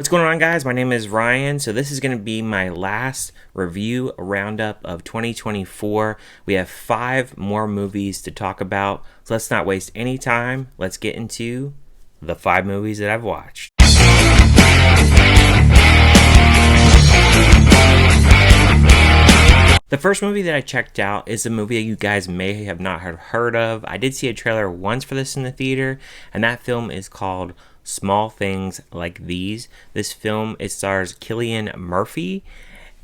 What's going on, guys? My name is Ryan. So this is going to be my last review roundup of 2024. We have 5 more movies to talk about. So let's not waste any time. Let's get into the 5 movies that I've watched. The first movie that I checked out is a movie that you guys may have not heard of. I did see a trailer once for this in the theater, and that film is called Small Things Like These. This film, it stars Cillian Murphy,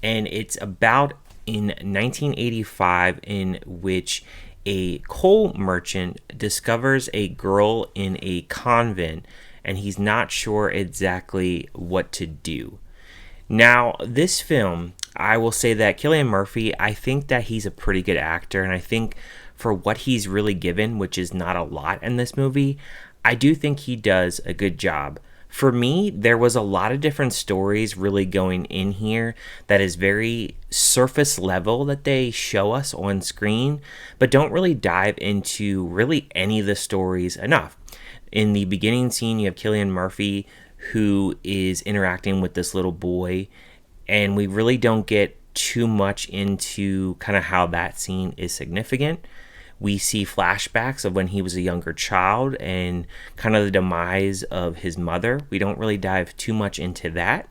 and it's about in 1985 in which a coal merchant discovers a girl in a convent, and he's not sure exactly what to do. Now, this film, I will say that Cillian Murphy, I think that he's a pretty good actor, and I think for what he's really given, which is not a lot in this movie, I do think he does a good job. For me, there was a lot of different stories really going in here that is very surface level that they show us on screen, but don't really dive into really any of the stories enough. In the beginning scene, you have Cillian Murphy who is interacting with this little boy, and we really don't get too much into kind of how that scene is significant. We see flashbacks of when he was a younger child and kind of the demise of his mother. We don't really dive too much into that.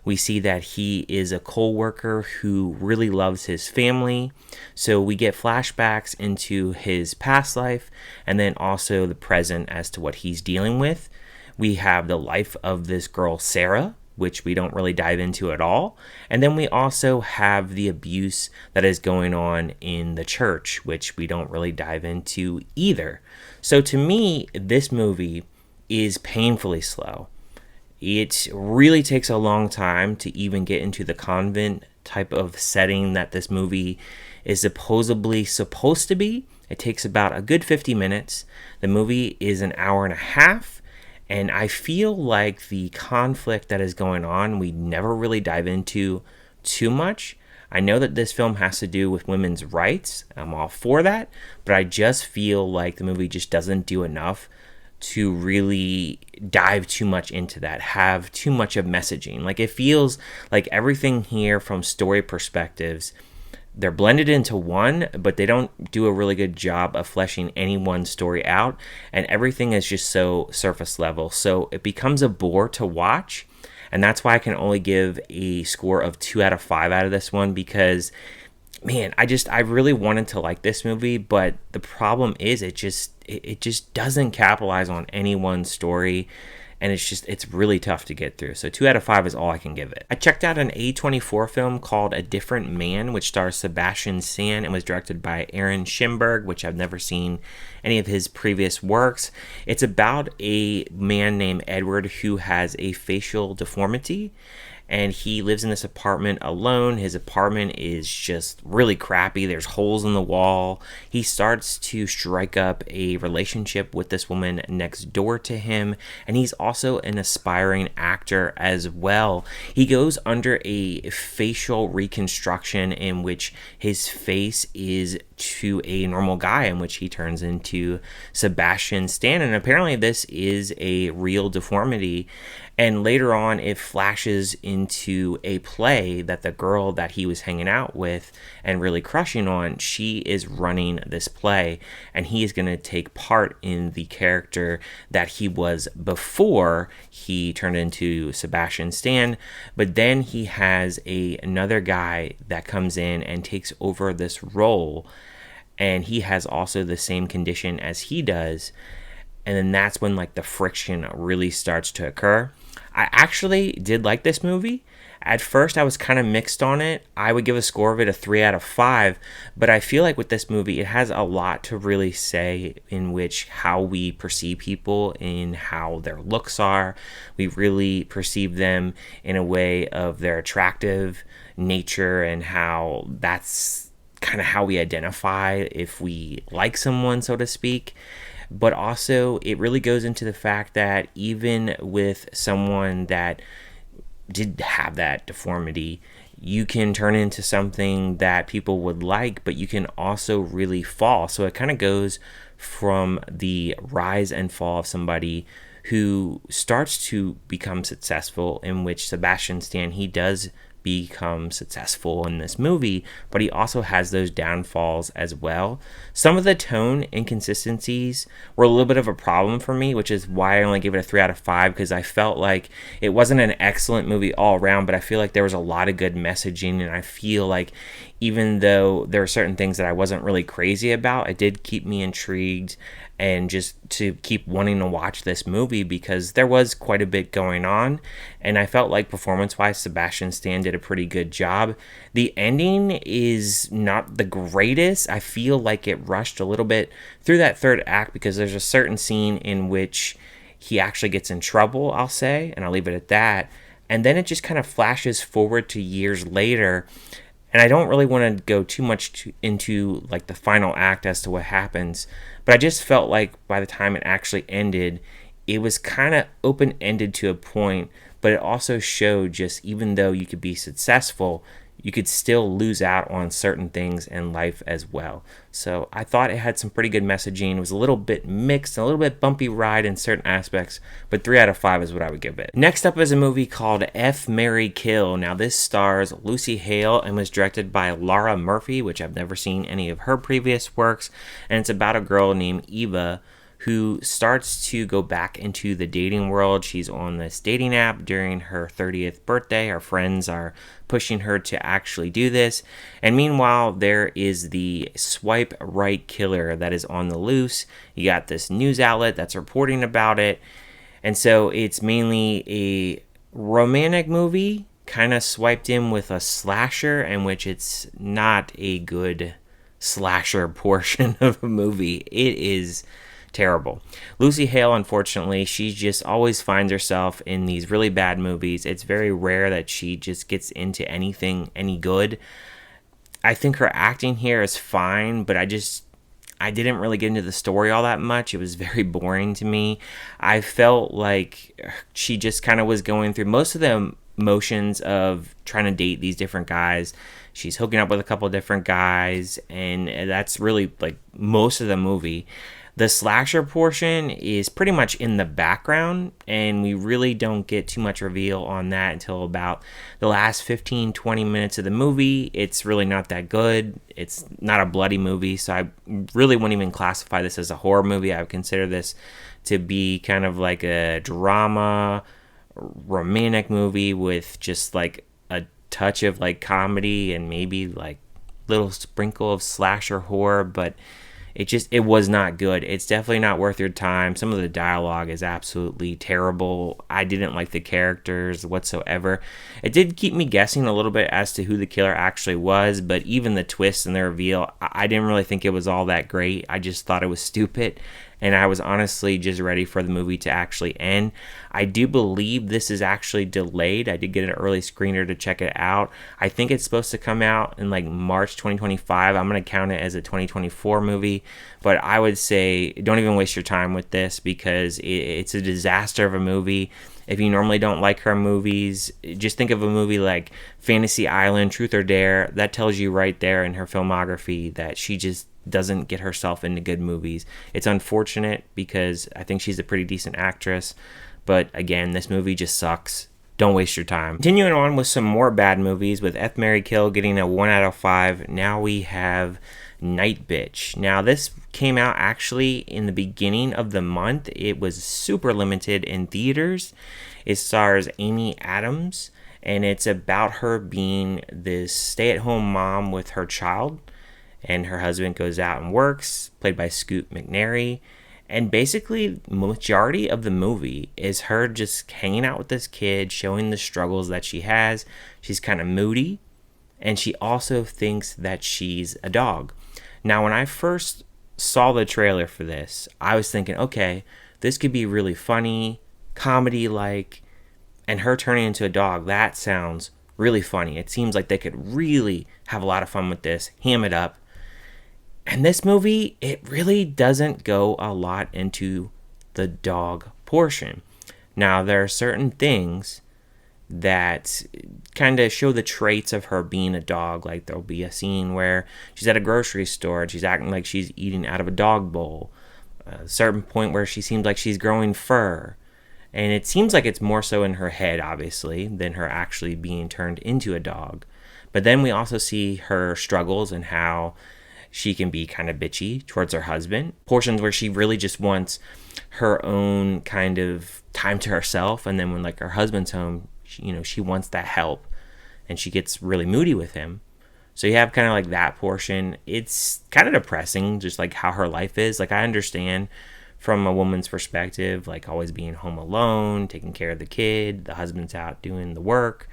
We see that he is a coal worker who really loves his family. So we get flashbacks into his past life and then also the present as to what he's dealing with. We have the life of this girl, Sarah, which we don't really dive into at all. And then we also have the abuse that is going on in the church, which we don't really dive into either. So to me, this movie is painfully slow. It really takes a long time to even get into the convent type of setting that this movie is supposedly supposed to be. It takes about a good 50 minutes. The movie is an hour and a half. And I feel like the conflict that is going on, we never really dive into too much. I know that this film has to do with women's rights. I'm all for that. But I just feel like the movie just doesn't do enough to really dive too much into that, have too much of messaging. Like, it feels like everything here from story perspectives, they're blended into one, but they don't do a really good job of fleshing any one story out, and everything is just so surface level. So it becomes a bore to watch, and that's why I can only give a score of 2 out of 5 out of this one, because man, I really wanted to like this movie, but the problem is it just doesn't capitalize on any one story. And it's really tough to get through. So 2 out of 5 is all I can give it. I checked out an A24 film called A Different Man, which stars Sebastian Stan and was directed by Aaron Schimberg, which I've never seen any of his previous works. It's about a man named Edward who has a facial deformity, and he lives in this apartment alone. His apartment is just really crappy. There's holes in the wall. He starts to strike up a relationship with this woman next door to him, and he's also an aspiring actor as well. He goes under a facial reconstruction in which his face is to a normal guy, in which he turns into Sebastian Stan, and apparently this is a real deformity. And later on, it flashes into a play that the girl that he was hanging out with and really crushing on, she is running this play, and he is going to take part in the character that he was before he turned into Sebastian Stan. But then he has another guy that comes in and takes over this role, and he has also the same condition as he does. And then that's when like the friction really starts to occur. I actually did like this movie. At first, I was kind of mixed on it. I would give a score of it a 3 out of 5, but I feel like with this movie, it has a lot to really say in which how we perceive people, in how their looks are. We really perceive them in a way of their attractive nature, and how that's kind of how we identify if we like someone, so to speak. But also, it really goes into the fact that even with someone that did have that deformity, you can turn into something that people would like, but you can also really fall. So it kind of goes from the rise and fall of somebody who starts to become successful, in which Sebastian Stan, he does become successful in this movie, but he also has those downfalls as well. Some of the tone inconsistencies were a little bit of a problem for me, which is why I only gave it a 3 out of 5, because I felt like it wasn't an excellent movie all around, but I feel like there was a lot of good messaging, and I feel like even though there are certain things that I wasn't really crazy about, it did keep me intrigued and just to keep wanting to watch this movie, because there was quite a bit going on, and I felt like performance-wise Sebastian Stan did a pretty good job. The ending is not the greatest. I feel like it rushed a little bit through that third act, because there's a certain scene in which he actually gets in trouble, I'll say, and I'll leave it at that, and then it just kind of flashes forward to years later. And I don't really want to go too much into like the final act as to what happens, but I just felt like by the time it actually ended, it was kind of open-ended to a point, but it also showed just even though you could be successful, you could still lose out on certain things in life as well. So I thought it had some pretty good messaging. It was a little bit mixed, a little bit bumpy ride in certain aspects, but 3 out of 5 is what I would give it. Next up is a movie called F, Marry, Kill. Now this stars Lucy Hale and was directed by Laura Murphy, which I've never seen any of her previous works, and it's about a girl named Eva who starts to go back into the dating world. She's on this dating app during her 30th birthday. Her friends are pushing her to actually do this. And meanwhile, there is the swipe right killer that is on the loose. You got this news outlet that's reporting about it. And so it's mainly a romantic movie, kind of swiped in with a slasher, in which it's not a good slasher portion of a movie. It is terrible. Lucy Hale, unfortunately, she just always finds herself in these really bad movies. It's very rare that she just gets into anything any good. I think her acting here is fine, but I didn't really get into the story all that much. It was very boring to me. I felt like she just kind of was going through most of the motions of trying to date these different guys. She's hooking up with a couple of different guys, and that's really like most of the movie. The slasher portion is pretty much in the background, and we really don't get too much reveal on that until about the last 15-20 minutes of the movie. It's really not that good. It's not a bloody movie, so I really wouldn't even classify this as a horror movie. I would consider this to be kind of like a drama, romantic movie with just like a touch of like comedy and maybe like little sprinkle of slasher horror, but it was not good. It's definitely not worth your time. Some of the dialogue is absolutely terrible. I didn't like the characters whatsoever. It did keep me guessing a little bit as to who the killer actually was, but even the twist and the reveal, I didn't really think it was all that great. I just thought it was stupid, and I was honestly just ready for the movie to actually end. I do believe this is actually delayed. I did get an early screener to check it out. I think it's supposed to come out in like March 2025. I'm going to count it as a 2024 movie, but I would say don't even waste your time with this, because it's a disaster of a movie. If you normally don't like her movies, just think of a movie like Fantasy Island, Truth or Dare. That tells you right there in her filmography that she just doesn't get herself into good movies. It's unfortunate because I think she's a pretty decent actress, but again, this movie just sucks. Don't waste your time. Continuing on with some more bad movies, with F, Marry, Kill getting a 1 out of 5. Now we have Nightbtch. Now this came out actually in the beginning of the month. It was super limited in theaters. It stars Amy Adams, and it's about her being this stay-at-home mom with her child, and her husband goes out and works, played by Scoot McNairy. And basically, majority of the movie is her just hanging out with this kid, showing the struggles that she has. She's kind of moody, and she also thinks that she's a dog. Now, when I first saw the trailer for this, I was thinking, okay, this could be really funny, comedy-like, and her turning into a dog, that sounds really funny. It seems like they could really have a lot of fun with this, ham it up. And this movie, it really doesn't go a lot into the dog portion. Now, there are certain things that kind of show the traits of her being a dog. Like there'll be a scene where she's at a grocery store and she's acting like she's eating out of a dog bowl. A certain point where she seems like she's growing fur. And it seems like it's more so in her head, obviously, than her actually being turned into a dog. But then we also see her struggles and how she can be kind of bitchy towards her husband. Portions where she really just wants her own kind of time to herself. And then when like her husband's home, she wants that help and she gets really moody with him. So you have kind of like that portion. It's kind of depressing, just like how her life is. Like I understand from a woman's perspective, like always being home alone, taking care of the kid, the husband's out doing the work.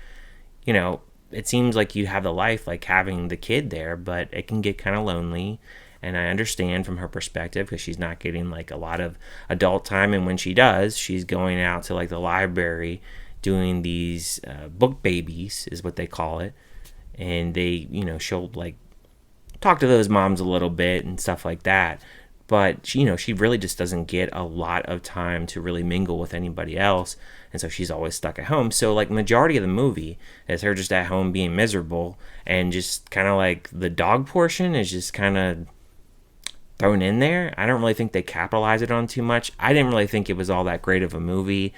It seems like you have the life, like having the kid there, but it can get kind of lonely. And I understand from her perspective because she's not getting like a lot of adult time. And when she does, she's going out to like the library doing these book babies, is what they call it. And she'll like talk to those moms a little bit and stuff like that. But she really just doesn't get a lot of time to really mingle with anybody else, and so she's always stuck at home. So like majority of the movie is her just at home being miserable, and just kind of like the dog portion is just kind of thrown in there. I don't really think they capitalize it on too much. I didn't really think it was all that great of a movie.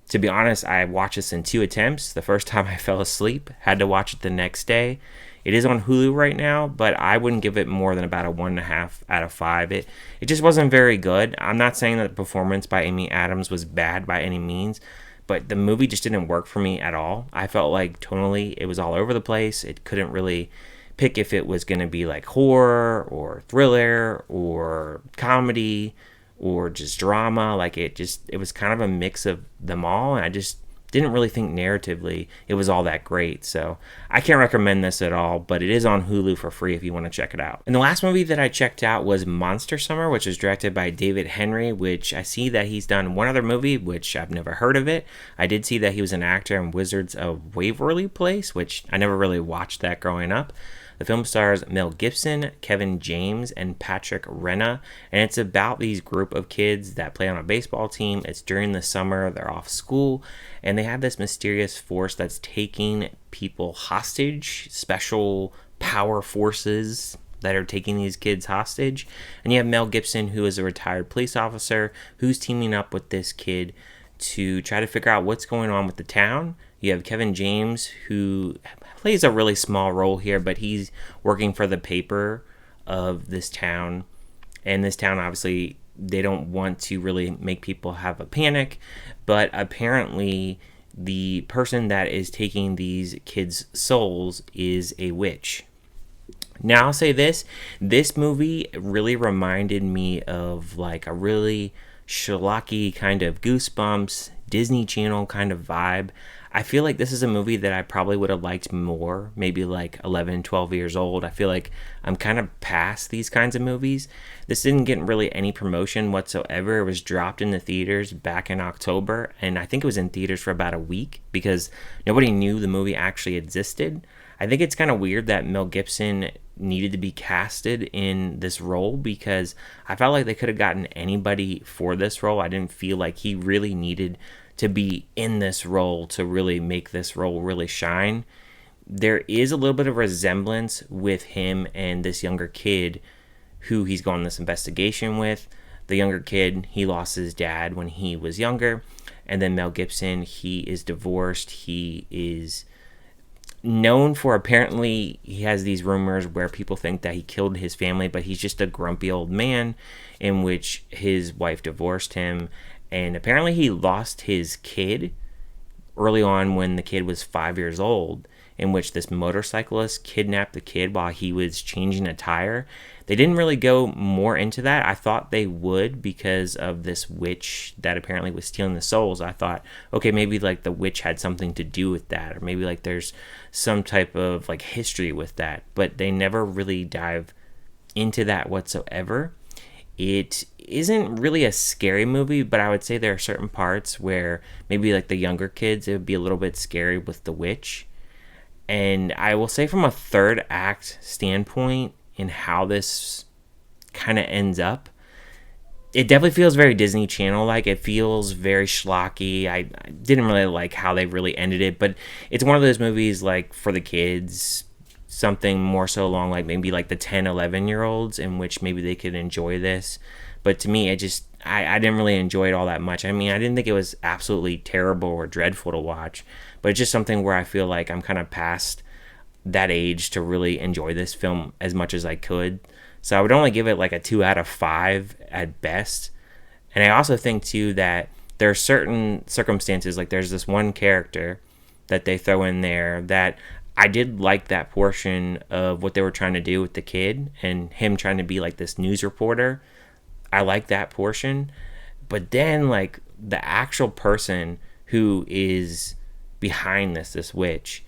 To be honest, I watched this in 2 attempts. The first time I fell asleep, had to watch it the next day. It is on Hulu right now, but I wouldn't give it more than about a 1.5 out of 5. It just wasn't very good. I'm not saying that the performance by Amy Adams was bad by any means, but the movie just didn't work for me at all. I felt like tonally it was all over the place. It couldn't really pick if it was going to be like horror or thriller or comedy or just drama. Like it was kind of a mix of them all, and I just didn't really think narratively it was all that great. So I can't recommend this at all, but it is on Hulu for free if you want to check it out. And the last movie that I checked out was Monster Summer, which is directed by David Henry, which I see that he's done one other movie, which I've never heard of it. I did see that he was an actor in Wizards of Waverly Place, which I never really watched that growing up. The film stars Mel Gibson, Kevin James, and Patrick Renna, and it's about these group of kids that play on a baseball team. It's during the summer, they're off school, and they have this mysterious force that's taking people hostage, special power forces that are taking these kids hostage. And you have Mel Gibson, who is a retired police officer, who's teaming up with this kid to try to figure out what's going on with the town. You have Kevin James, who plays a really small role here, but he's working for the paper of this town. And this town, obviously, they don't want to really make people have a panic, but apparently the person that is taking these kids' souls is a witch. Now I'll say this movie really reminded me of like a really schlocky kind of Goosebumps, Disney Channel kind of vibe. I feel like this is a movie that I probably would have liked more, maybe like 11, 12 years old. I feel like I'm kind of past these kinds of movies. This didn't get really any promotion whatsoever. It was dropped in the theaters back in October, and I think it was in theaters for about a week because nobody knew the movie actually existed. I think it's kind of weird that Mel Gibson needed to be casted in this role because I felt like they could have gotten anybody for this role. I didn't feel like he really needed to be in this role to really make this role really shine. There is a little bit of resemblance with him and this younger kid who he's going on this investigation with. The younger kid, he lost his dad when he was younger. And then Mel Gibson, he is divorced. He is known for, apparently he has these rumors where people think that he killed his family, but he's just a grumpy old man in which his wife divorced him. And apparently he lost his kid early on when the kid was 5 years old, in which this motorcyclist kidnapped the kid while he was changing a tire. They didn't really go more into that. I thought they would because of this witch that apparently was stealing the souls. I thought, okay, maybe like the witch had something to do with that, or maybe like there's some type of like history with that. But they never really dive into that whatsoever. It isn't really a scary movie, but I would say there are certain parts where maybe like the younger kids, it would be a little bit scary with the witch. And I will say from a third act standpoint in how this kind of ends up, it definitely feels very Disney Channel like. It feels very schlocky. I didn't really like how they really ended it, but it's one of those movies like for the kids, something more so along like maybe like the 10, 11 year olds in which maybe they could enjoy this. But to me, I didn't really enjoy it all that much. I mean, I didn't think it was absolutely terrible or dreadful to watch, but it's just something where I feel like I'm kind of past that age to really enjoy this film as much as I could. So I would only give it like a 2 out of 5 at best. And I also think too that there are certain circumstances, like there's this one character that they throw in there that I did like that portion of what they were trying to do with the kid and him trying to be like this news reporter. I like that portion. But then like the actual person who is behind this witch,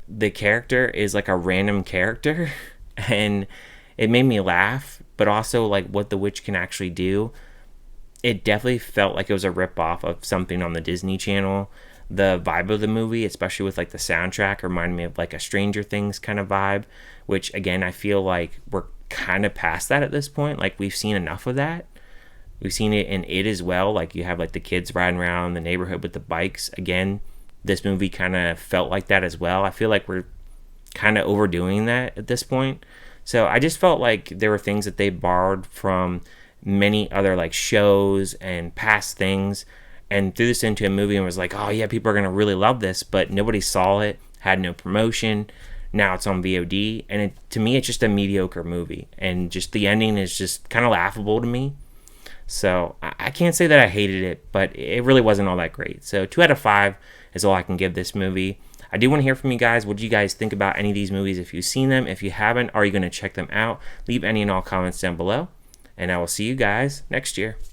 the character is like a random character and it made me laugh, but also like what the witch can actually do. It definitely felt like it was a ripoff of something on the Disney Channel. The vibe of the movie, especially with like the soundtrack, reminded me of like a Stranger Things kind of vibe, which again I feel like we're kind of past that at this point. Like we've seen enough of that. We've seen it in It as well. Like you have like the kids riding around the neighborhood with the bikes. Again, this movie kind of felt like that as well. I feel like we're kind of overdoing that at this point. So I just felt like there were things that they borrowed from many other like shows and past things and threw this into a movie and was like, oh yeah, people are going to really love this, but nobody saw it, had no promotion. Now it's on VOD, and to me, it's just a mediocre movie, and just the ending is just kind of laughable to me. So I can't say that I hated it, but it really wasn't all that great. So 2 out of 5 is all I can give this movie. I do want to hear from you guys. What do you guys think about any of these movies? If you've seen them, if you haven't, are you going to check them out? Leave any and all comments down below, and I will see you guys next year.